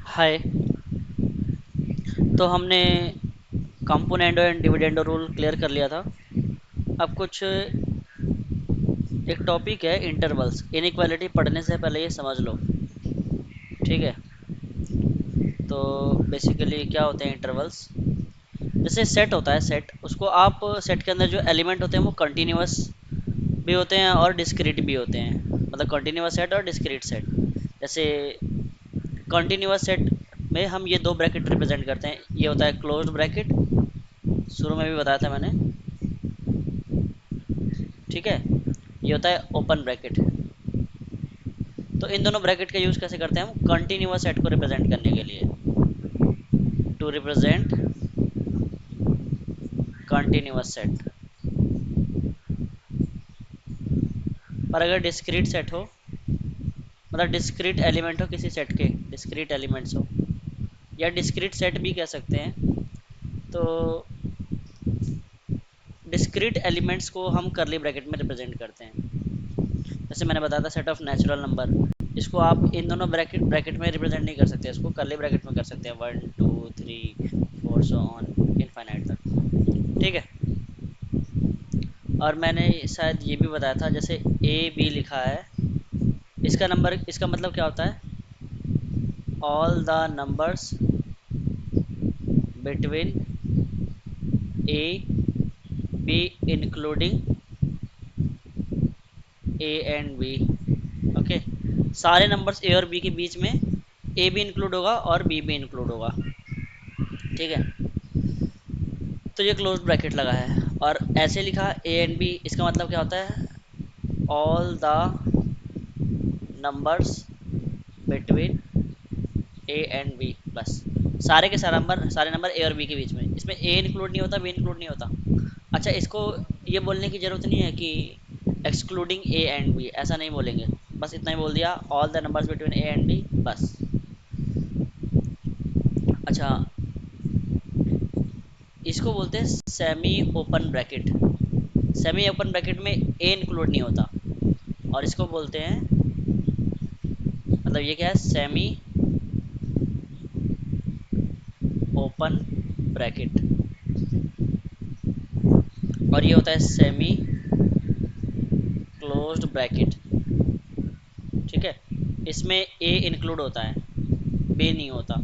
हाय। तो हमने componendo and dividendo rule clear कर लिया था। अब कुछ एक टॉपिक है इंटरवल्स। इनइक्वालिटी पढ़ने से पहले ये समझ लो, ठीक है। तो बेसिकली क्या होते हैं इंटरवल्स? जैसे सेट होता है, सेट उसको आप सेट के अंदर जो एलिमेंट होते हैं वो कंटिन्यूअस भी होते हैं और डिस्क्रीट भी होते हैं, मतलब कंटिन्यूअस सेट और डिस्क्रीट सेट। जैसे कंटिन्यूअस सेट में हम ये दो ब्रैकेट रिप्रेजेंट करते हैं। ये होता है क्लोज्ड ब्रैकेट, शुरू में भी बताया था मैंने, ठीक है। ये होता है ओपन ब्रैकेट। तो इन दोनों ब्रैकेट का यूज़ कैसे करते हैं हम कंटिन्यूअस सेट को रिप्रेजेंट करने के लिए, टू रिप्रेजेंट कंटिन्यूअस सेट। पर अगर डिस्क्रीट सेट हो, मतलब डिस्क्रीट एलिमेंट हो किसी सेट के, डिस्क्रीट एलिमेंट्स हो, या डिस्क्रीट सेट भी कह सकते हैं, तो डिस्क्रीट एलिमेंट्स को हम करली ब्रैकेट में रिप्रेजेंट करते हैं। जैसे मैंने बताया था सेट ऑफ नेचुरल नंबर, इसको आप इन दोनों ब्रैकेट ब्रैकेट में रिप्रेजेंट नहीं कर सकते, इसको करली ब्रैकेट में कर सकते हैं, 1 2 3 4 सो ऑन इनफाइनाइट तक, ठीक है। और मैंने शायद ये भी बताया था, जैसे ए बी लिखा है, इसका नंबर, इसका मतलब क्या होता है? All the numbers between A B including A and B. Okay, सारे नंबर्स ए और बी के बीच में ए भी इंक्लूड होगा और बी भी इंक्लूड होगा, ठीक है। तो ये क्लोज ब्रैकेट लगा है और ऐसे लिखा ए एंड बी, इसका मतलब क्या होता है? All the numbers between A and B, बस सारे के सारे नंबर ए और बी के बीच में, इसमें ए इंक्लूड नहीं होता, बी इंक्लूड नहीं होता। अच्छा, इसको ये बोलने की ज़रूरत नहीं है कि एक्सक्लूडिंग ए एंड बी, ऐसा नहीं बोलेंगे, बस इतना ही बोल दिया, all the numbers between A and B, बस। अच्छा, इसको बोलते हैं semi open bracket. Semi open bracket में ए इंक्लूड नहीं होता, और इसको बोलते हैं, मतलब ये क्या है, सेमी ओपन ब्रैकेट। और ये होता है सेमी क्लोज्ड ब्रैकेट, ठीक है। इसमें ए इंक्लूड होता है, बी नहीं होता।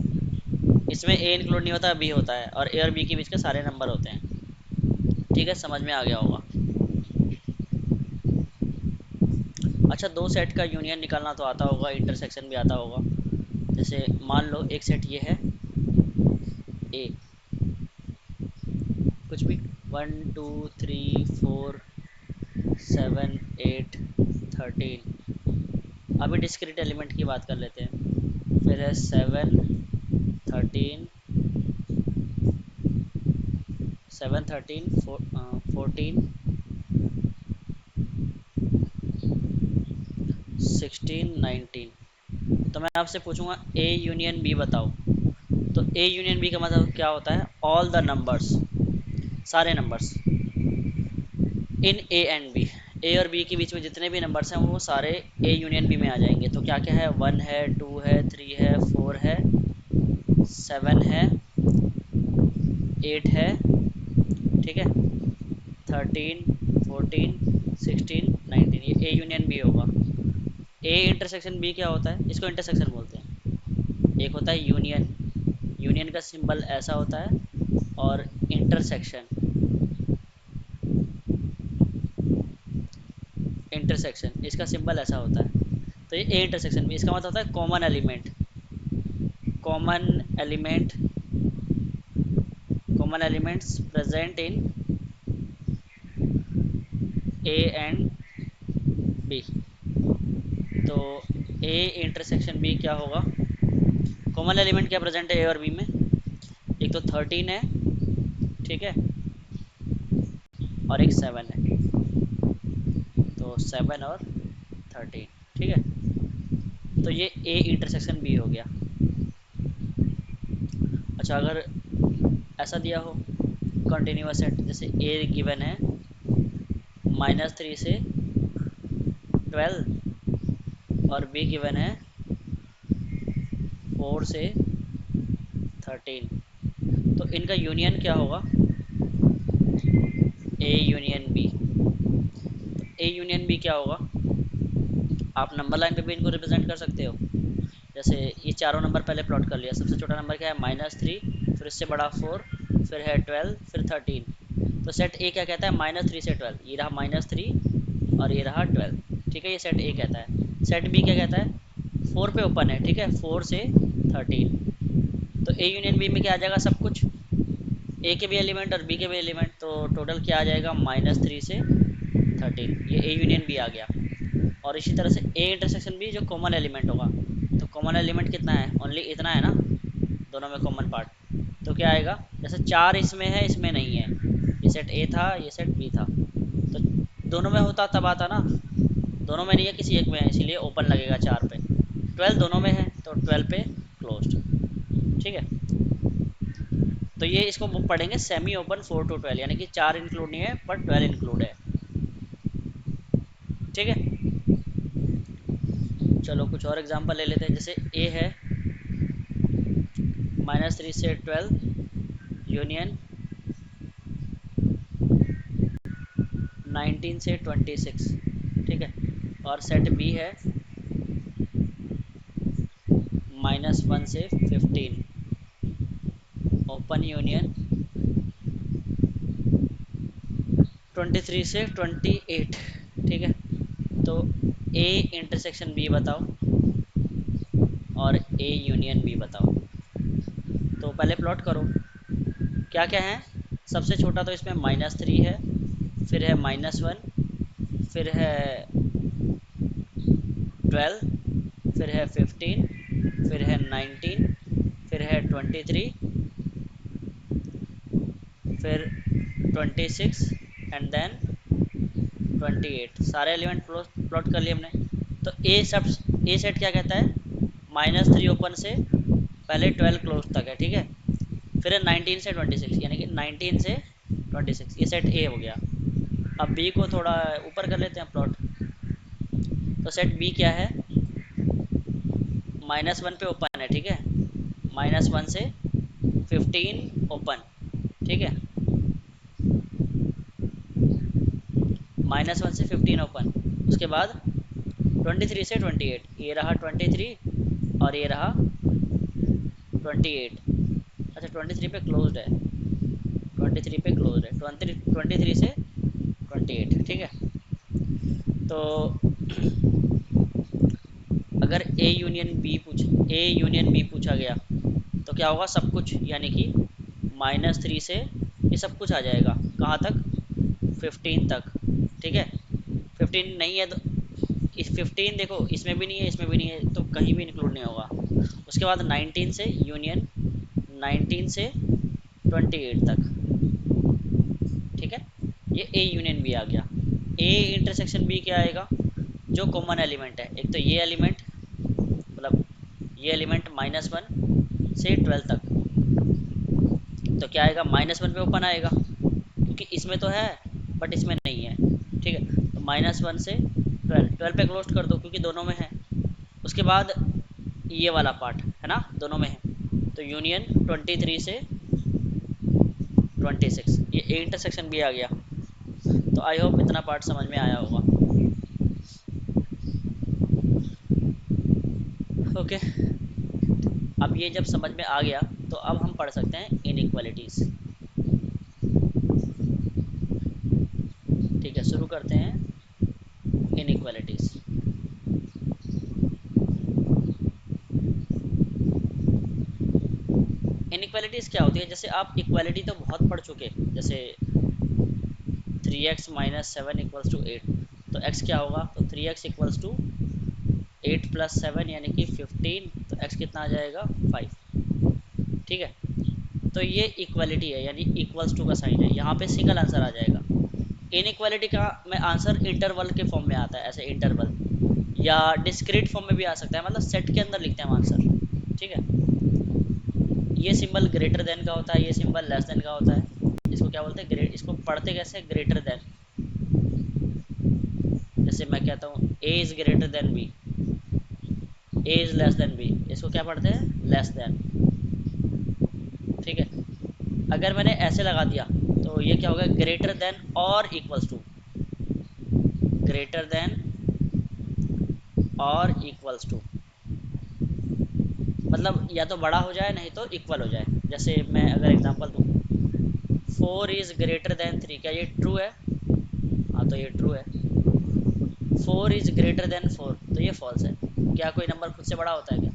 इसमें ए इंक्लूड नहीं होता, बी होता है, और ए और बी के बीच के सारे नंबर होते हैं, ठीक है। समझ में आ गया होगा। अच्छा, दो सेट का यूनियन निकालना तो आता होगा, इंटरसेक्शन भी आता होगा। जैसे मान लो एक सेट ये है ए, कुछ भी 1 2 3 4 7 8 13। अभी डिस्क्रीट एलिमेंट की बात कर लेते हैं। फिर है 7 13 14 16 19। तो मैं आपसे पूछूंगा ए यूनियन बी बताओ। तो ए यूनियन बी का मतलब क्या होता है? ऑल द नंबर्स, सारे numbers in A and B, A और बी के बीच में जितने भी नंबर्स हैं वो सारे ए यूनियन बी में आ जाएंगे। तो क्या क्या है? 1 है, 2 है, 3 है, 4 है, 7 है, 8 है, ठीक है, 13 14 16 19, ये ए यूनियन बी होगा। ए इंटरसेक्शन बी क्या होता है? इसको इंटरसेक्शन बोलते हैं। एक होता है यूनियन, यूनियन का सिंबल ऐसा होता है, और इंटरसेक्शन, इंटरसेक्शन इसका सिंबल ऐसा होता है। तो ये ए इंटरसेक्शन बी, इसका मतलब होता है common element, common element, common elements present in A and B. तो ए इंटरसेक्शन बी क्या होगा? कॉमन एलिमेंट क्या प्रेजेंट है ए और बी में? एक तो 13 है, ठीक है, और एक 7 है। तो 7 और 13, ठीक है। तो ये ए इंटरसेक्शन बी हो गया। अच्छा, अगर ऐसा दिया हो कंटिन्यूअस सेट, जैसे ए गिवन है -3 से 12, और बी गिवन है 4 से 13, तो इनका यूनियन क्या होगा, ए यूनियन बी। तो ए यूनियन बी क्या होगा, आप नंबर लाइन पे भी इनको रिप्रेजेंट कर सकते हो। जैसे ये चारों नंबर पहले प्लॉट कर लिया, सबसे छोटा नंबर क्या है -3, फिर इससे बड़ा 4, फिर है 12, फिर 13। तो सेट ए क्या कहता है, -3 से 12, ये रहा -3 और ये रहा 12, ठीक है, ये सेट ए कहता है। सेट बी क्या कहता है, 4 पे ओपन है, ठीक है, 4 से 13। तो ए यूनियन बी में क्या आ जाएगा, सब कुछ, ए के भी एलिमेंट और बी के भी एलिमेंट, तो टोटल क्या आ जाएगा, -3 से 13, ये ए यूनियन बी आ गया। और इसी तरह से ए इंटरसेक्शन बी जो कॉमन एलिमेंट होगा, तो कॉमन एलिमेंट कितना है, ओनली इतना है ना, दोनों में कॉमन पार्ट, तो क्या आएगा, जैसे 4 इसमें है, इसमें नहीं है, ये सेट ए था, ये सेट बी था, तो दोनों में होता तब आता ना, दोनों में नहीं है, किसी एक में है, इसीलिए ओपन लगेगा 4 पे। 12 दोनों में है, तो 12 पे क्लोज्ड, ठीक है। तो ये इसको पढ़ेंगे सेमी ओपन 4 to 12, यानी कि 4 इंक्लूड नहीं है पर 12 इंक्लूड है, ठीक है। चलो कुछ और एग्जांपल ले लेते हैं, जैसे ए है -3 से 12 यूनियन 19 से 26, ठीक है। और सेट बी है -1 से 15 ओपन यूनियन 23 से 28, ठीक है। तो ए इंटरसेक्शन बी बताओ और ए यूनियन बी बताओ। तो पहले प्लॉट करो, क्या क्या है, सबसे छोटा तो इसमें -3 है, फिर है -1, फिर है 12, फिर है 15, फिर है 19, फिर है 23, फिर 26 एंड देन 28, सारे एलिमेंट प्लॉट कर लिए हमने। तो ए सेट क्या कहता है, -3 ओपन से पहले 12 क्लोज तक है, ठीक है, फिर है 19 से 26, यानी कि 19 से 26, ये सेट ए हो गया। अब बी को थोड़ा ऊपर कर लेते हैं प्लॉट। तो सेट बी क्या है, -1 पे ओपन है, ठीक है, -1 से 15 ओपन, ठीक है, -1 से 15 ओपन, उसके बाद 23 से 28, ये रहा 23 और ये रहा 28, अच्छा 23 पे क्लोज्ड है, 23 पे क्लोज्ड है, 23 से 28, ठीक है। तो अगर ए यूनियन बी पूछा गया तो क्या होगा, सब कुछ, यानी कि -3 से ये सब कुछ आ जाएगा, कहाँ तक, 15 तक, ठीक है। 15 नहीं है तो इस 15 देखो, इसमें भी नहीं है, इसमें भी नहीं है, तो कहीं भी इंक्लूड नहीं होगा। उसके बाद 19 से यूनियन 19 से 28 तक, ठीक है, ये ए यूनियन बी आ गया। ए इंटरसेक्शन बी क्या आएगा, जो कॉमन एलिमेंट है, एक तो ये एलिमेंट, मतलब ये एलिमेंट -1 से 12 तक, तो क्या आएगा, -1 पे ओपन आएगा, क्योंकि इसमें तो है बट इसमें नहीं है, ठीक है। तो -1 से 12 पे क्लोज कर दो, क्योंकि दोनों में है। उसके बाद ये वाला पार्ट है ना, दोनों में है, तो यूनियन 23 से 26, ये ए इंटरसेक्शन भी आ गया। तो आई होप इतना पार्ट समझ में आया होगा, ओके। अब ये जब समझ में आ गया, तो अब हम पढ़ सकते हैं इनइक्वालिटीज़, ठीक है, शुरू करते हैं इनइक्वालिटीज़। इनइक्वालिटीज़ क्या होती है, जैसे आप इक्वालिटी तो बहुत पढ़ चुके, जैसे 3x - 7 = 8, तो x क्या होगा, तो 3x = 8 + 7 यानी कि 15, तो x कितना आ जाएगा, 5, ठीक है। तो ये इक्वालिटी है, यानी इक्वल्स टू का साइन है, यहाँ पे सिंगल आंसर आ जाएगा। इनइक्वालिटी का में आंसर इंटरवल के फॉर्म में आता है, ऐसे इंटरवल या डिस्क्रीट फॉर्म में भी आ सकता है, मतलब सेट के अंदर लिखते हैं हम आंसर, ठीक है। ये सिंबल ग्रेटर देन का होता है, ये सिंबल लेस देन का होता है, इसको क्या बोलते हैं, ग्रेट, इसको पढ़ते कैसे, ग्रेटर देन। जैसे मैं कहता हूँ A is greater than B, A is less than B, इसको क्या पढ़ते हैं, लेस देन। ठीक है, अगर मैंने ऐसे लगा दिया तो ये क्या होगा, ग्रेटर देन और इक्वल्स टू, ग्रेटर देन और इक्वल्स टू, मतलब या तो बड़ा हो जाए नहीं तो इक्वल हो जाए। जैसे मैं अगर एग्जांपल दूँ, 4 इज ग्रेटर देन 3, क्या ये ट्रू है? हाँ तो ये ट्रू है। 4 इज ग्रेटर देन 4, तो ये फॉल्स है। क्या कोई नंबर खुद से बड़ा होता है क्या?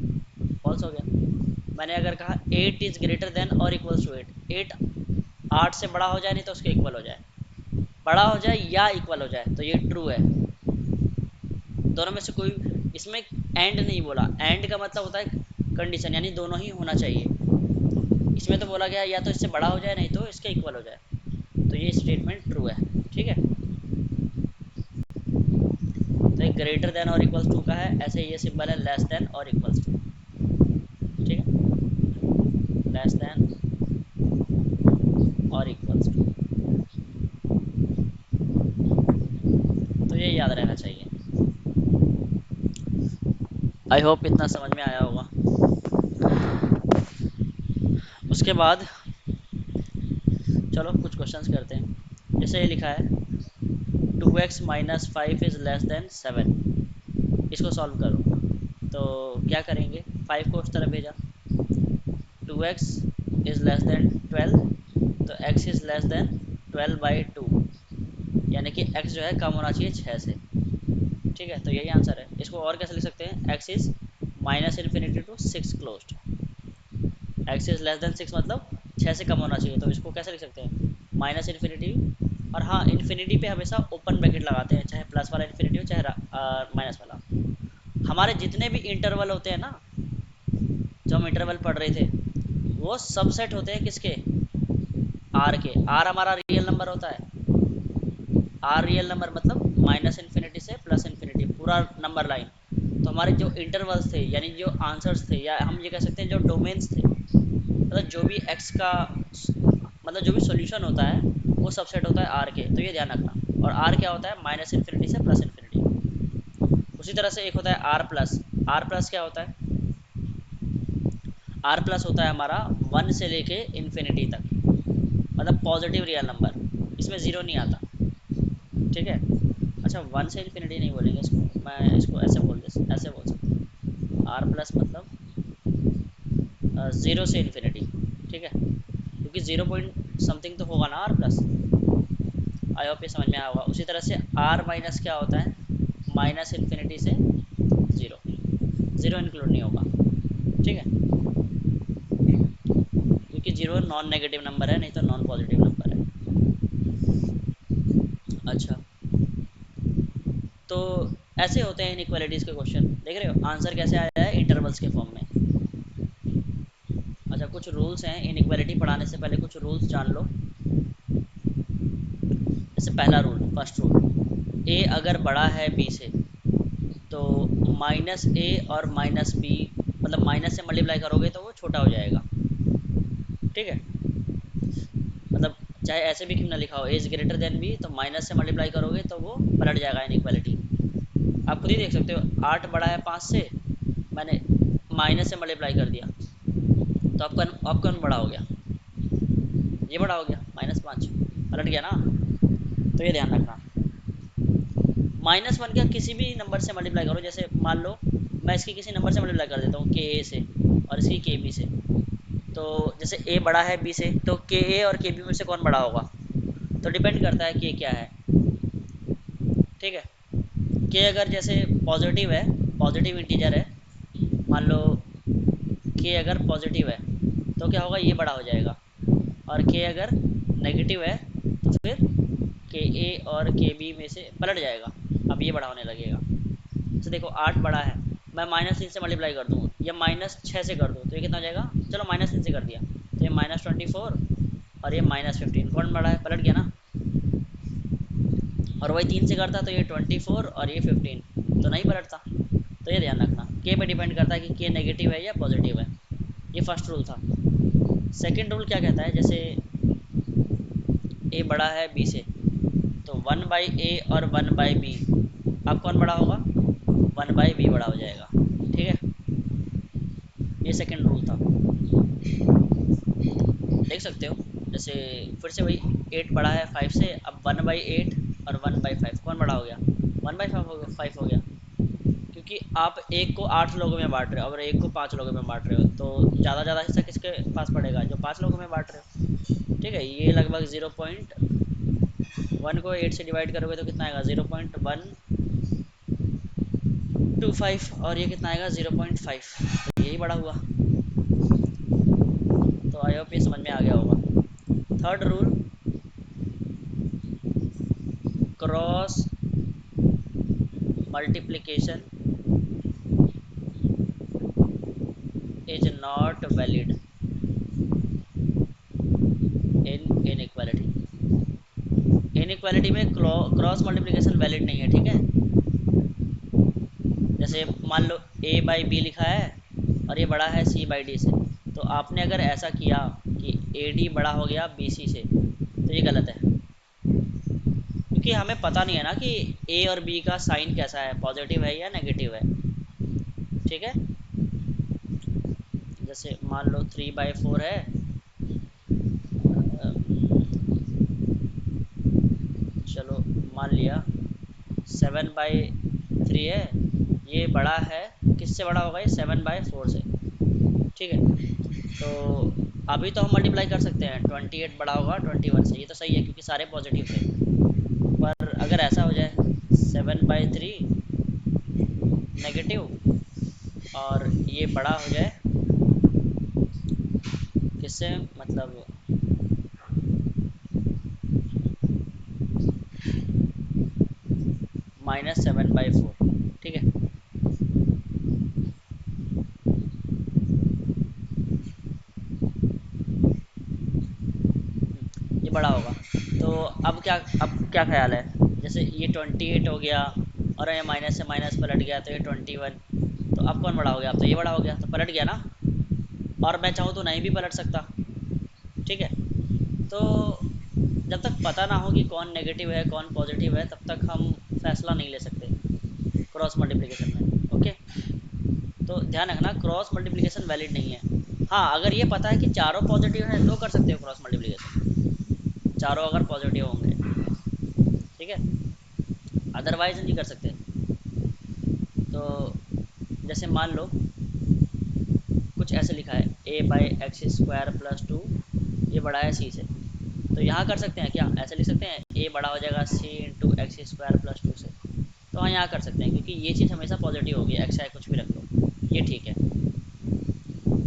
फॉल्स हो गया। मैंने अगर कहा 8 इज ग्रेटर देन और इक्वल्स टू 8, 8 8 से बड़ा हो जाए नहीं तो उसके इक्वल हो जाए, बड़ा हो जाए या इक्वल हो जाए, तो ये ट्रू है। दोनों में से कोई, इसमें एंड नहीं बोला, एंड का मतलब होता है कंडीशन, यानी दोनों ही होना चाहिए। इसमें तो बोला गया या तो इससे बड़ा हो जाए नहीं तो इसके इक्वल हो जाए, तो ये स्टेटमेंट ट्रू है। ठीक है, तो एक ग्रेटर देन और इक्वल्स टू का है, ऐसे ये सिंबल है लेस देन और इक्वल्स टू। ठीक है, लेस देन और इक्वल्स टू, तो ये याद रहना चाहिए। आई होप इतना समझ में आया होगा। उसके बाद चलो कुछ क्वेश्चंस करते हैं। जैसे ये लिखा है 2x minus 5 is less then 7, इसको सॉल्व करो। तो क्या करेंगे, 5 को उस तरफ भेजा, 2x इज़ लेस देन 12, तो x इज़ लेस देन 12/2, यानी कि x जो है कम होना चाहिए 6 से। ठीक है, तो यही आंसर है। इसको और कैसे लिख सकते हैं, x is minus infinity to 6 closed, x is less than 6 मतलब 6 से कम होना चाहिए, तो इसको कैसे लिख सकते हैं, माइनस इन्फिनिटी। और हाँ, इन्फिनिटी पे हमेशा ओपन ब्रैकेट लगाते हैं, चाहे प्लस वाला इन्फिनिटी हो चाहे माइनस वाला। हमारे जितने भी इंटरवल होते हैं ना, जो हम इंटरवल पढ़ रहे थे, वो सबसेट होते हैं किसके, आर के। आर हमारा रियल नंबर होता है, आर रियल नंबर मतलब माइनस इन्फिनिटी से प्लस इन्फिनिटी पूरा नंबर लाइन। तो हमारे जो इंटरवल्स थे यानी जो आंसर्स थे, या हम ये कह सकते हैं जो डोमेन्स थे, मतलब जो भी एक्स का, मतलब जो भी सॉल्यूशन होता है वो सबसेट होता है आर के, तो ये ध्यान रखना। और आर क्या होता है, माइनस इन्फिनिटी से प्लस इन्फिनिटी। उसी तरह से एक होता है आर प्लस, आर प्लस क्या होता है, आर प्लस होता है हमारा 1 से लेके इन्फिनिटी तक, मतलब पॉजिटिव रियल नंबर, इसमें ज़ीरो नहीं आता। ठीक है, अच्छा 1 से इन्फिनिटी नहीं बोलेंगे इसको, मैं इसको ऐसे ऐसे बोल सकता हूँ, आर प्लस मतलब 0 से इन्फिनिटी। ठीक है, क्योंकि 0 पॉइंट समथिंग तो होगा ना आर प्लस। आई होप ये समझ में आया होगा। उसी तरह से आर माइनस क्या होता है, माइनस इन्फिनिटी से 0, 0 इंक्लूड नहीं होगा। ठीक है, क्योंकि 0 नॉन नेगेटिव नंबर है, नहीं तो नॉन पॉजिटिव नंबर है। अच्छा, तो ऐसे होते हैं इनइक्वालिटीज़ के क्वेश्चन, देख रहे हो आंसर कैसे आया है, इंटरवल्स के फॉर्म में। अच्छा, कुछ रूल्स हैं इनइक्वालिटी पढ़ाने से पहले, कुछ रूल्स जान लो। जैसे पहला रूल, फर्स्ट रूल, ए अगर बड़ा है बी से तो माइनस ए और माइनस बी, मतलब माइनस से मल्टीप्लाई करोगे तो वो छोटा हो जाएगा। ठीक है, मतलब चाहे ऐसे भी क्यों ना लिखा हो, ए इज ग्रेटर देन बी, तो माइनस से मल्टीप्लाई करोगे तो वो पलट जाएगा इनइक्वालिटी। आप खुद ही देख सकते हो, 8 बड़ा है 5 से, मैंने माइनस से मल्टीप्लाई कर दिया तो आपका बड़ा हो गया, ये बड़ा हो गया, -5 पलट गया ना। तो ये ध्यान रखना, -1 का किसी भी नंबर से मल्टीप्लाई करो, जैसे मान लो मैं इसकी किसी नंबर से मल्टीप्लाई कर देता हूँ के ए से, और इसकी के बी से, तो जैसे ए बड़ा है बी से, तो के ए और के बी में से कौन बड़ा होगा, तो डिपेंड करता है के क्या है। ठीक है, के अगर जैसे पॉजिटिव है, पॉजिटिव इंटीजर है, मान लो के अगर पॉजिटिव है तो क्या होगा, ये बड़ा हो जाएगा। और के अगर नेगेटिव है तो फिर के ए और के बी में से पलट जाएगा, अब ये बड़ा होने लगेगा। तो देखो 8 बड़ा है, मैं -3 से मल्टीप्लाई कर दूँ या -6 से कर दूँ तो ये कितना हो जाएगा, चलो -3 से कर दिया तो ये -24, और ये -15, कौन बड़ा है, पलट गया ना। और वही 3 से करता तो ये 24 और ये 15, तो नहीं पलटता। तो ये ध्यान रखना, के पे डिपेंड करता है कि के नेगेटिव है या पॉजिटिव है। ये फर्स्ट रूल था। सेकंड रूल क्या कहता है, जैसे ए बड़ा है बी से, तो 1/a और 1/b, अब कौन बड़ा होगा, 1/b बड़ा हो जाएगा। ठीक है, ये सेकंड रूल था, देख सकते हो। जैसे फिर से वही 8 बड़ा है 5 से, अब 1/8 और 1/5 कौन बड़ा हो गया, 1/5 हो गया, क्योंकि आप एक को 8 लोगों में बांट रहे हो और एक को 5 लोगों में बांट रहे हो, तो ज़्यादा ज़्यादा हिस्सा किसके पास पड़ेगा, जो 5 लोगों में बांट रहे हो। ठीक है, ये लगभग 0.1 को 8 से डिवाइड करोगे तो कितना आएगा, 0.125, और ये कितना आएगा 0.5, तो यही बड़ा हुआ। तो आई होप ये समझ में आ गया होगा। Third rule, cross multiplication is not valid in inequality. Inequality में क्रॉस मल्टीप्लिकेशन वैलिड नहीं है, ठीक है। जैसे मान लो a बाई बी लिखा है और ये बड़ा है c बाई डी से, तो आपने अगर ऐसा किया कि ए डी बड़ा हो गया बी सी से, तो ये गलत है, क्योंकि हमें पता नहीं है ना कि a और b का साइन कैसा है, पॉजिटिव है या नेगेटिव है। ठीक है, जैसे मान लो 3/4 है, चलो मान लिया 7/3 है, ये बड़ा है, किससे बड़ा होगा, ये 7/4 से। ठीक है, तो अभी तो हम मल्टीप्लाई कर सकते हैं, 28 बड़ा होगा 21 से, ये तो सही है क्योंकि सारे पॉजिटिव थे। पर अगर ऐसा हो जाए 7/3 नेगेटिव और ये बड़ा हो जाए किससे, मतलब -7/4। ठीक है, ये बड़ा होगा। तो अब क्या ख्याल है, जैसे ये 28 हो गया और ये माइनस से माइनस पलट गया तो ये 21, तो अब कौन बड़ा हो गया, अब तो ये बड़ा हो गया, तो पलट गया ना, और मैं चाहूँ तो नहीं भी पलट सकता। ठीक है, तो जब तक पता ना हो कि कौन नेगेटिव है कौन पॉजिटिव है, तब तक हम फैसला नहीं ले सकते क्रॉस मल्टीप्लिकेशन में। ओके, तो ध्यान रखना क्रॉस मल्टीप्लिकेशन वैलिड नहीं है। हाँ, अगर ये पता है कि चारों पॉजिटिव हैं तो कर सकते हो क्रॉस मल्टीप्लिकेशन, चारों अगर पॉजिटिव होंगे। ठीक है, अदरवाइज नहीं कर सकते। तो जैसे मान लो कुछ ऐसे लिखा है a/x² + 2, ये बड़ा है c से, तो यहाँ कर सकते हैं क्या, ऐसे लिख सकते हैं a बड़ा हो जाएगा c × x² + 2 से, तो हाँ यहाँ कर सकते हैं, क्योंकि ये चीज़ हमेशा पॉजिटिव होगी, एक्स चाहे कुछ भी रख लो, ये ठीक है।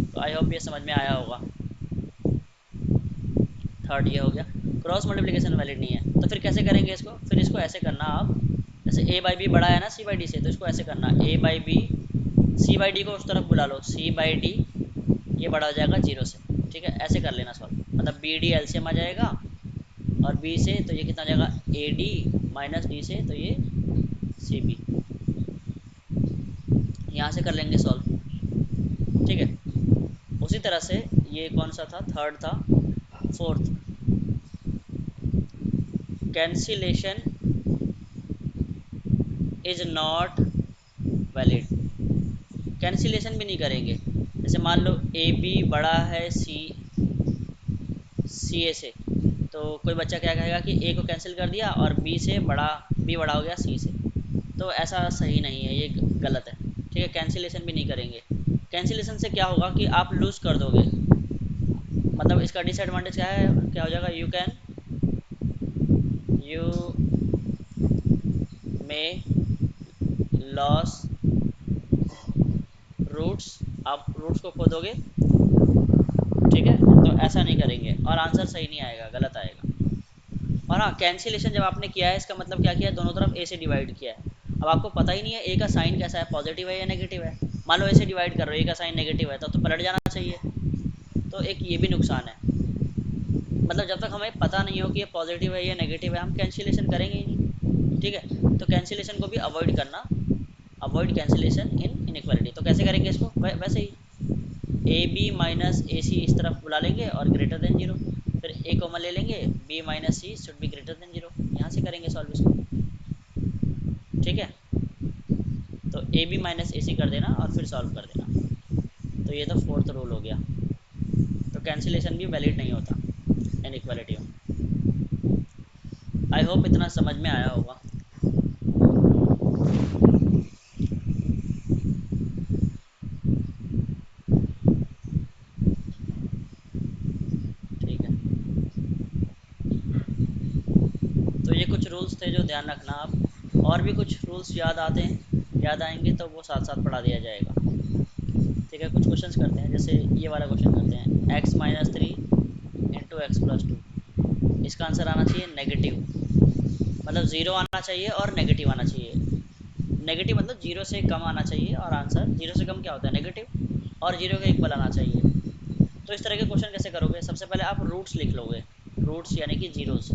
तो आई होप ये समझ में आया होगा। थर्ड ये हो गया, क्रॉस मल्टीप्लिकेशन वैलिड नहीं है, तो फिर कैसे करेंगे इसको, फिर इसको ऐसे करना आप, जैसे a/b बड़ा है ना c/d से, तो इसको ऐसे करना a/b c/d को उस तरफ बुला लो, c/d ये बड़ा हो जाएगा 0 से। ठीक है, ऐसे कर लेना सॉल्व, मतलब बी डी एलसीएम आ जाएगा, और b से तो ये कितना आ जाएगा ad माइनस d से तो ये cb, यहाँ से कर लेंगे सॉल्व। ठीक है, उसी तरह से ये कौन सा था, थर्ड था। Fourth, cancellation is not valid, cancellation भी नहीं करेंगे। जैसे मान लो ए बी बड़ा है सी ए से, तो कोई बच्चा क्या कहेगा कि ए को कैंसिल कर दिया और बी बड़ा हो गया सी से, तो ऐसा सही नहीं है, ये गलत है। ठीक है, कैंसिलेशन भी नहीं करेंगे। कैंसिलेशन से क्या होगा कि आप लूज कर दोगे, मतलब इसका डिसएडवांटेज क्या है, क्या हो जाएगा, यू मे लॉस रूट्स, आप रूट्स को खो दोगे। ठीक है, तो ऐसा नहीं करेंगे और आंसर सही नहीं आएगा, गलत आएगा। और हाँ, कैंसिलेशन जब आपने किया है, इसका मतलब क्या किया है, दोनों तरफ ए से डिवाइड किया है। अब आपको पता ही नहीं है ए का साइन कैसा है, पॉजिटिव है या नेगेटिव है। मान लो ए से डिवाइड कर रहे हो, ए का साइन नेगेटिव है, तो पलट जाना चाहिए, तो एक ये भी नुकसान है। मतलब जब तक हमें पता नहीं हो कि ये पॉजिटिव है या नेगेटिव है, हम कैंसिलेशन करेंगे ही नहीं। ठीक है, तो कैंसिलेशन को भी अवॉइड करना, अवॉइड कैंसिलेशन इन इनइक्वालिटी। तो कैसे करेंगे इसको, वैसे ही ए बी माइनस ए सी इस तरफ बुला लेंगे और ग्रेटर देन जीरो, फिर ए कॉमन ले लेंगे, B minus C should be greater than zero, यहाँ से करेंगे सॉल्व इसको। ठीक है, तो ए बी माइनस ए सी कर देना और फिर सॉल्व कर देना। तो ये तो फोर्थ रूल हो गया, तो कैंसिलेशन भी वैलिड नहीं होता इनइक्वालिटी में। आई होप इतना समझ में आया होगा। ठीक है, तो ये कुछ रूल्स थे जो ध्यान रखना आप, और भी कुछ रूल्स याद आते हैं, याद आएंगे तो वो साथ साथ पढ़ा दिया जाएगा। ठीक है, कुछ क्वेश्चंस करते हैं, जैसे ये वाला क्वेश्चन करते हैं, x minus three into x plus two, इसका आंसर आना चाहिए नेगेटिव, मतलब ज़ीरो आना चाहिए और नेगेटिव आना चाहिए। नेगेटिव मतलब जीरो से कम आना चाहिए, और आंसर जीरो से कम क्या होता है नेगेटिव, और जीरो के इक्वल आना चाहिए। तो इस तरह के क्वेश्चन कैसे करोगे, सबसे पहले आप रूट्स लिख लोगे, रूट्स यानी कि जीरोस।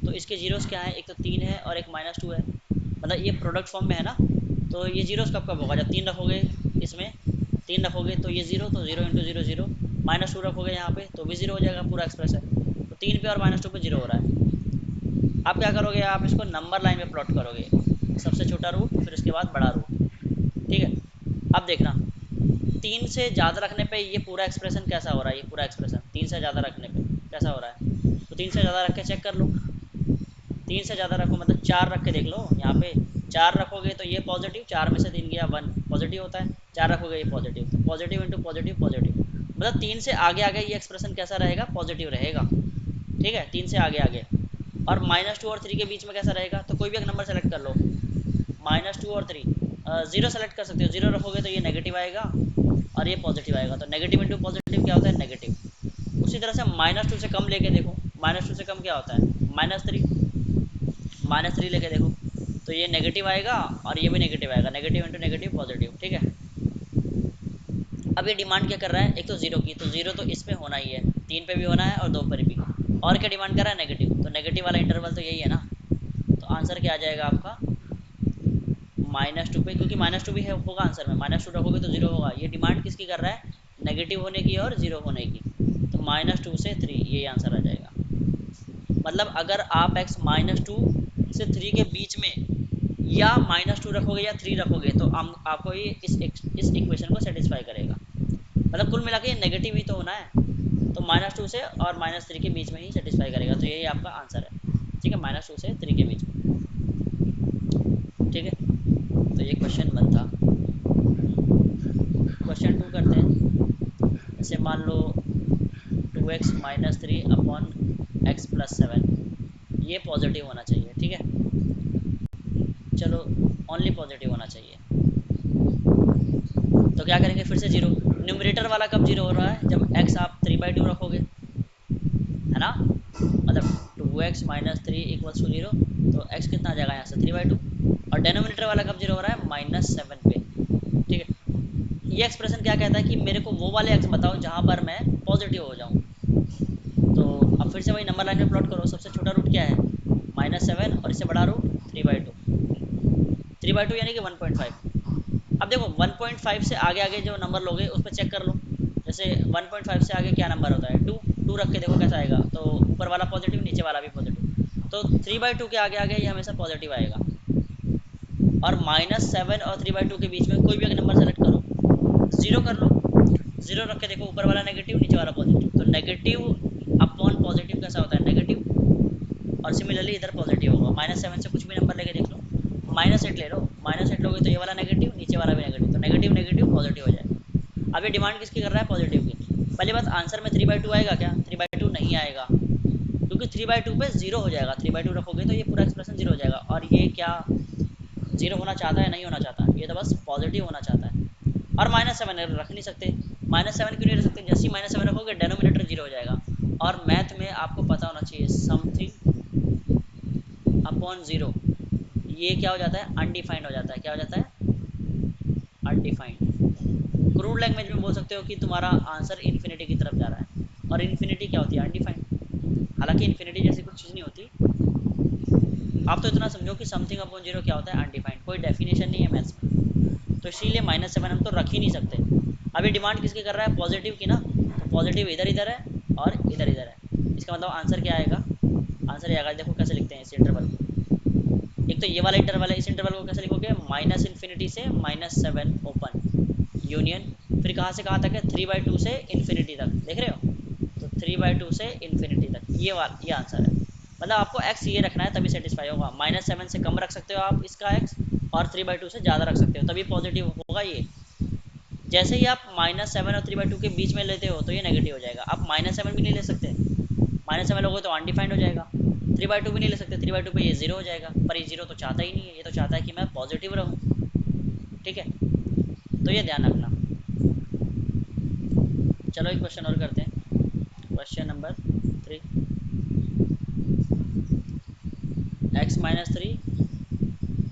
तो इसके जीरोस क्या है, एक तो 3 है और एक -2 है, मतलब ये प्रोडक्ट फॉर्म में है ना, तो ये जीरोस कब कब होगा, जब 3 रखोगे, इसमें 3 रखोगे तो ये जीरो, तो जीरो इंटू जीरो जीरो, -2 रखोगे यहाँ पे तो भी जीरो हो जाएगा पूरा एक्सप्रेशन। तो 3 पे और -2 पे जीरो हो रहा है। आप क्या करोगे, आप इसको नंबर लाइन में प्लॉट करोगे, सबसे छोटा रूट फिर उसके बाद बड़ा रूट। ठीक है, अब देखना 3 से ज़्यादा रखने पे ये पूरा एक्सप्रेशन कैसा हो रहा है, ये पूरा एक्सप्रेशन 3 से ज़्यादा रखने पे कैसा हो रहा है, तो 3 से ज़्यादा रख के चेक कर लो। 3 से ज़्यादा रखो मतलब 4 रख के देख लो, यहाँ पे 4 रखोगे तो ये पॉजिटिव, 4 में से 3 गया 1 पॉजिटिव होता है, 4 रखोगे ये पॉजिटिव, तो पॉजिटिव इंटू पॉजिटिव पॉजिटिव, मतलब 3 से आगे आगे ये एक्सप्रेशन कैसा रहेगा, पॉजिटिव रहेगा। ठीक है, 3 से आगे आगे। और -2 और 3 के बीच में कैसा रहेगा, तो कोई भी एक नंबर सेलेक्ट कर लो, -2 और 3, जीरो सेलेक्ट कर सकते हो, जीरो रखोगे तो ये नेगेटिव आएगा और ये पॉजिटिव आएगा, तो नेगेटिव इंटू पॉजिटिव क्या होता है नेगेटिव। उसी तरह से -2 से कम लेके देखो, -2 से कम क्या होता है -3, -3 लेके देखो तो ये नेगेटिव आएगा और ये भी नेगेटिव आएगा, नेगेटिव इंटू नेगेटिव पॉजिटिव। ठीक है, अब ये डिमांड क्या कर रहा है, एक तो जीरो की, तो जीरो तो इस पे होना ही है, 3 पे भी होना है और 2 पर भी, और क्या डिमांड कर रहा है नेगेटिव, तो नेगेटिव वाला इंटरवल तो यही है ना, तो आंसर क्या आ जाएगा आपका -2 पे, क्योंकि -2 भी है होगा आंसर में, -2 रखोगे तो जीरो होगा, ये डिमांड किसकी कर रहा है नेगेटिव होने की और जीरो होने की, तो -2 से 3 ये आंसर आ जाएगा। मतलब अगर आप x -2 से 3 के बीच में या -2 रखोगे या 3 रखोगे तो आपको ये इस इक्वेशन को सेटिस्फाई करेगा, मतलब कुल मिला के ये नेगेटिव ही तो होना है, तो -2 से और -3 के बीच में ही सेटिस्फाई करेगा, तो यही आपका आंसर है। ठीक है, -2 से 3 के बीच में। ठीक है, तो ये क्वेश्चन 1 था। क्वेश्चन 2 करते हैं, जैसे मान लो 2x minus 3 upon x plus 7, ये पॉजिटिव होना चाहिए। ठीक है, चलो ओनली पॉजिटिव होना चाहिए, तो क्या करेंगे, फिर से जीरो, न्यूमरेटर वाला कब जीरो हो रहा है, जब x आप 3/2 रखोगे, है ना, मतलब 2x minus 3 equals to zero, तो x कितना आ जाएगा यहाँ से 3/2, और डेनोमिनेटर वाला कब जीरो हो रहा है -7 पे। ठीक है, ये एक्सप्रेशन क्या कहता है कि मेरे को वो वाले x बताओ जहाँ पर मैं पॉजिटिव हो जाऊँ, तो अब फिर से वही नंबर लाइन में प्लॉट करो, सबसे छोटा रूट क्या है -7 और इससे बड़ा रूट 3/2, 3/2 यानी कि 1.5। अब देखो 1.5 से आगे आगे जो नंबर लोगे उस पर चेक कर लो, जैसे 1.5 से आगे क्या नंबर होता है 2, 2 रख के देखो कैसा आएगा, तो ऊपर वाला पॉजिटिव नीचे वाला भी पॉजिटिव, तो 3/2 के आगे आगे ये हमेशा पॉजिटिव आएगा। और -7 और 3/2 के बीच में कोई भी एक नंबर सेलेक्ट करो, जीरो कर लो, जीरो रख के देखो ऊपर वाला नेगेटिव नीचे वाला पॉजिटिव, तो नेगेटिव अपॉन पॉजिटिव कैसा होता है नेगेटिव, और सिमिलरली इधर पॉजिटिव होगा, -7 से कुछ भी नंबर लेके देख लो, -8 ले लो, -8 लोगे तो ये वाला नेगेटिव नीचे वाला भी नेगेटिव, तो नेगेटिव नेगेटिव पॉजिटिव हो जाएगा। अब ये डिमांड किसकी कर रहा है पॉजिटिव की। पहली बात, आंसर में 3/2 आएगा क्या, 3/2 नहीं आएगा, क्योंकि 3/2 पे जीरो हो जाएगा, 3/2 रखोगे तो ये पूरा एक्सप्रेशन जीरो हो जाएगा, और ये क्या जीरो होना चाहता है, नहीं होना चाहता, ये तो बस पॉजिटिव होना चाहता है। और -7 रख नहीं सकते, -7 क्यों नहीं रख सकते, जैसे ही -7 रखोगे डेनोमिनेटर जीरो हो जाएगा, और मैथ में आपको पता होना चाहिए समथिंग अपॉन जीरो, ये क्या हो जाता है अनडिफाइंड हो जाता है, क्या हो जाता है अनडिफाइंड। क्रूड लैंग्वेज में बोल सकते हो कि तुम्हारा आंसर इन्फिनिटी की तरफ जा रहा है, और इन्फिनिटी क्या होती है अनडिफाइंड, हालांकि इन्फिनिटी जैसी कुछ चीज़ नहीं होती, आप तो इतना समझो कि समथिंग अपॉन जीरो क्या होता है अनडिफाइंड, कोई डेफिनेशन नहीं है मैथ्स में, तो इसीलिए -7 हम तो रख ही नहीं सकते। अभी डिमांड किसकी कर रहा है पॉजिटिव की ना, तो पॉजिटिव इधर इधर है और इधर इधर है, इसका मतलब आंसर क्या आएगा, आंसर ये आएगा, देखो कैसे लिखते हैं इस इंटरवल को, एक तो ये वाला इंटरवल है, इस इंटरवल को कैसे लिखोगे -∞ से -7 ओपन यूनियन फिर कहाँ से कहाँ तक है, 3/2 से इन्फिनिटी तक, देख रहे हो, तो 3/2 से इन्फिनिटी तक, ये आंसर है। मतलब आपको x ये रखना है तभी सेटिस्फाई होगा। -7 से कम रख सकते हो आप इसका x, और 3/2 से ज़्यादा रख सकते हो तभी पॉजिटिव होगा ये। जैसे ही आप -7 और 3/2 के बीच में लेते हो तो ये नेगेटिव हो जाएगा। आप -7 भी नहीं ले सकते, -7 लोगे तो अनडिफाइंड हो जाएगा। 3/2 भी नहीं ले सकते, 3/2 पे ये 0 हो जाएगा, पर ये 0 तो चाहता ही नहीं है, ये तो चाहता है कि मैं पॉजिटिव रहूँ। ठीक है, तो ये ध्यान रखना। चलो एक क्वेश्चन और करते हैं, question number 3। x-3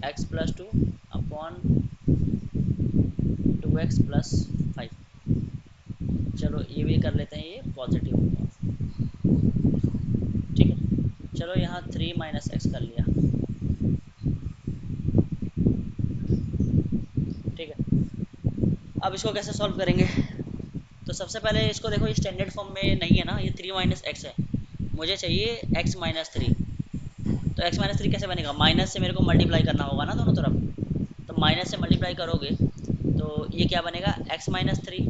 x+2 upon 2x+5। चलो ये भी कर लेते हैं, ये पॉजिटिव होगा। ठीक है, चलो यहाँ 3 - x कर लिया। ठीक है, अब इसको कैसे सॉल्व करेंगे, तो सबसे पहले इसको देखो, ये स्टैंडर्ड फॉर्म में नहीं है ना, ये 3 - x है, मुझे चाहिए x-3। तो x-3 कैसे बनेगा, माइनस से मेरे को मल्टीप्लाई करना होगा ना दोनों तरफ, तो माइनस से मल्टीप्लाई करोगे तो ये क्या बनेगा, x-3,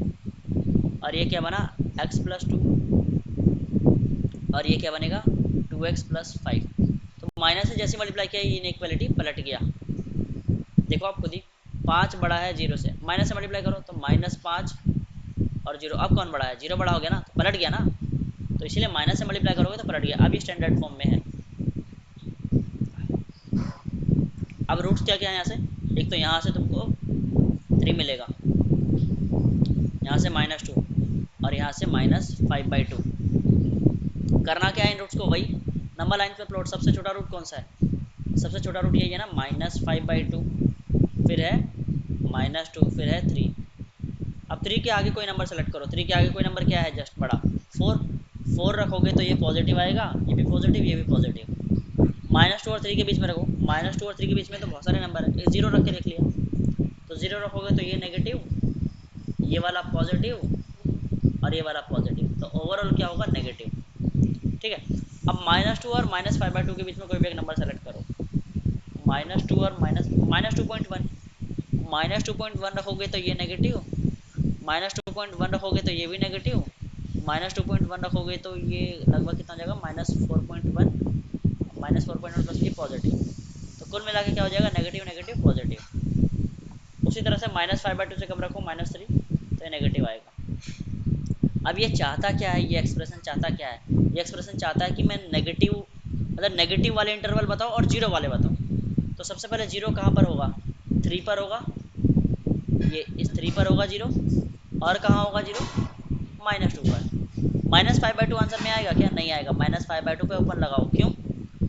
और ये क्या बना, x+2, और ये क्या बनेगा, 2x+5। तो माइनस से जैसे मल्टीप्लाई किया ये इनइक्वालिटी पलट गया, देखो आप खुद ही, 5 बड़ा है 0 से, माइनस से मल्टीप्लाई करो तो -5 और 0, अब कौन बड़ा है, 0 बड़ा हो गया ना, तो पलट गया ना, तो इसीलिए माइनस से मल्टीप्लाई करोगे तो पलट गया। अब ये स्टैंडर्ड फॉर्म में है। अब रूट्स क्या क्या है यहाँ से, एक तो यहाँ से तुमको 3 मिलेगा, यहाँ से -2, और यहाँ से -5/2। करना क्या है इन रूट्स को, वही नंबर लाइन पे प्लॉट। सबसे छोटा रूट कौन सा है, सबसे छोटा रूट यही है ना, -5/2, फिर है -2, फिर है 3। अब 3 के आगे कोई नंबर सेलेक्ट करो, 3 के आगे कोई नंबर क्या है, जस्ट बड़ा 4। 4 रखोगे तो ये पॉजिटिव आएगा, ये भी पॉजिटिव, ये भी पॉजिटिव। -2 और 3 के बीच में रखो, -2 और 3 के बीच में तो बहुत सारे नंबर है, 0 रख के देख लिया, तो 0 रखोगे तो ये नेगेटिव, ये वाला पॉजिटिव, और ये वाला पॉजिटिव, तो ओवरऑल क्या होगा, नेगेटिव। ठीक है, अब -2 और -5/2 के बीच में कोई भी एक नंबर सेलेक्ट करो, -2 और -2.1, -2.1 रखोगे तो ये नेगेटिव, -2.1 रखोगे तो ये भी नेगेटिव, -2.1 रखोगे तो ये लगभग कितना हो जाएगा, -4.1, -4.1 प्लस ये पॉजिटिव, तो कुल मिला के क्या हो जाएगा, नेगेटिव नेगेटिव पॉजिटिव। उसी तरह से -5/2 से कम रखो, -3, तो ये नेगेटिव आएगा। अब ये चाहता क्या है, ये एक्सप्रेशन चाहता क्या है, ये एक्सप्रेशन चाहता है कि मैं नेगेटिव, मतलब नेगेटिव वाले इंटरवल बताओ और 0 वाले बताओ। तो सबसे पहले 0 कहाँ पर होगा, 3 पर होगा, ये इस 3 पर होगा 0, और कहाँ होगा 0, -2 पर। -5/2 आंसर में आएगा क्या, नहीं आएगा, -5/2 पे ओपन लगाओ, क्यों,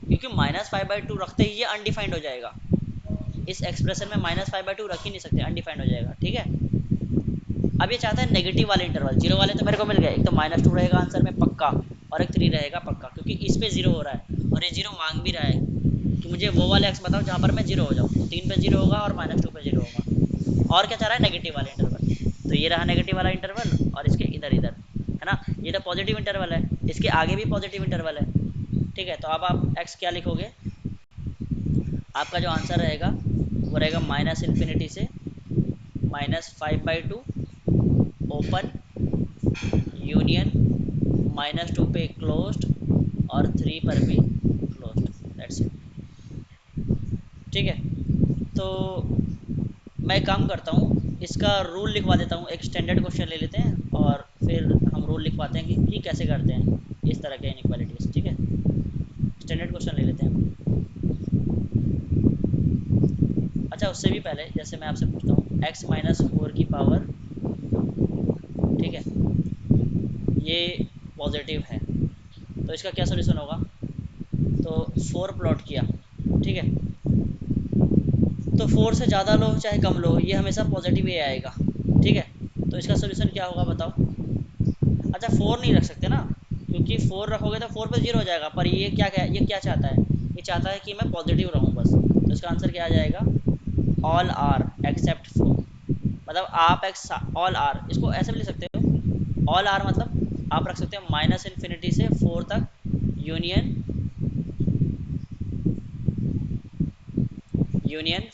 क्योंकि -5/2 रखते ही ये अनडिफाइंड हो जाएगा, इस एक्सप्रेशन में -5/2 रख ही नहीं सकते, अनडिफाइंड हो जाएगा। ठीक है, अब ये चाहता है नेगेटिव वाले इंटरवल, 0 वाले तो मेरे को मिल गए, एक तो -2 रहेगा आंसर में पक्का, और एक 3 रहेगा पक्का, क्योंकि इस पे 0 हो रहा है, और ये 0 मांग भी रहा है कि मुझे वो वाले एक्स बताओ जहाँ पर मैं 0 हो जाऊँ, तो 3 पे 0 होगा और -2 पे 0 होगा। और क्या चाह रहा है, नेगेटिव वाले इंटरवल, तो ये रहा नेगेटिव वाला इंटरवल, और इसके इधर इधर है ना, ये तो पॉजिटिव इंटरवल है, इसके आगे भी पॉजिटिव इंटरवल है। ठीक है, तो अब आप एक्स क्या लिखोगे, आपका जो आंसर रहेगा वो रहेगा -∞ से -5/2 ओपन यूनियन, -2 पे क्लोज्ड, और 3 पर भी क्लोज्ड, दैट्स इट। ठीक है, तो मैं काम करता हूँ, इसका रूल लिखवा देता हूँ, एक स्टैंडर्ड क्वेश्चन ले लेते हैं और फिर हम रूल लिखवाते हैं कि कैसे करते हैं इस तरह के इनइक्वालिटीज। ठीक है, स्टैंडर्ड क्वेश्चन ले लेते हैं। अच्छा, उससे भी पहले जैसे मैं आपसे पूछता हूँ, x-4 की पावर, ठीक है, ये पॉजिटिव है, तो इसका क्या सोल्यूशन होगा, तो 4 प्लॉट किया, ठीक है, तो 4 से ज़्यादा लो चाहे कम लो, ये हमेशा पॉजिटिव ही आएगा। ठीक है, तो इसका सोल्यूशन क्या होगा बताओ। अच्छा, 4 नहीं रख सकते ना, क्योंकि 4 रखोगे तो 4 पे 0 हो जाएगा, पर ये क्या चाहता है, ये चाहता है कि मैं पॉजिटिव रहूँ बस, तो इसका आंसर क्या आ जाएगा, ऑल आर एक्सेप्ट 4, मतलब आप एक्स ऑल आर, इसको ऐसे भी लिख सकते हो, ऑल आर मतलब आप रख सकते हो -∞ से 4 तक यूनियन,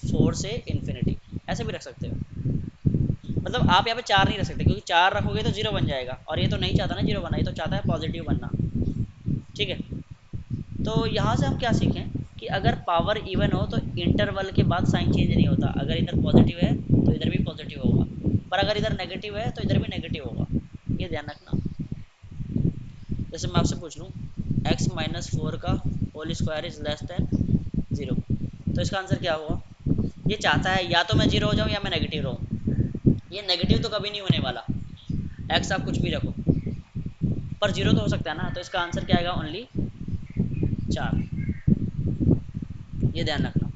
4 से इन्फिनिटी, ऐसे भी रख सकते हो। मतलब आप यहाँ पे 4 नहीं रख सकते, क्योंकि 4 रखोगे तो 0 बन जाएगा, और ये तो नहीं चाहता ना 0 बनना, ये तो चाहता है पॉजिटिव बनना। ठीक है, तो यहाँ से हम क्या सीखें कि अगर पावर इवन हो तो इंटरवल के बाद साइन चेंज नहीं होता। अगर इधर पॉजिटिव है तो इधर भी पॉजिटिव होगा, पर अगर इधर नेगेटिव है तो इधर भी नेगेटिव होगा, ये ध्यान रखना। जैसे मैं आपसे पूछ लूँ x माइनस फोर का whole square is less than 0, तो इसका आंसर क्या होगा? ये चाहता है या तो मैं 0 हो जाऊँ या मैं नेगेटिव रहूँ। ये नेगेटिव तो कभी नहीं होने वाला, x आप कुछ भी रखो, पर 0 तो हो सकता है ना, तो इसका आंसर क्या आएगा? ओनली 4, ये ध्यान रखना।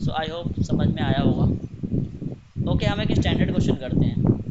सो आई होप समझ में आया होगा। ओके, हम एक स्टैंडर्ड क्वेश्चन करते हैं।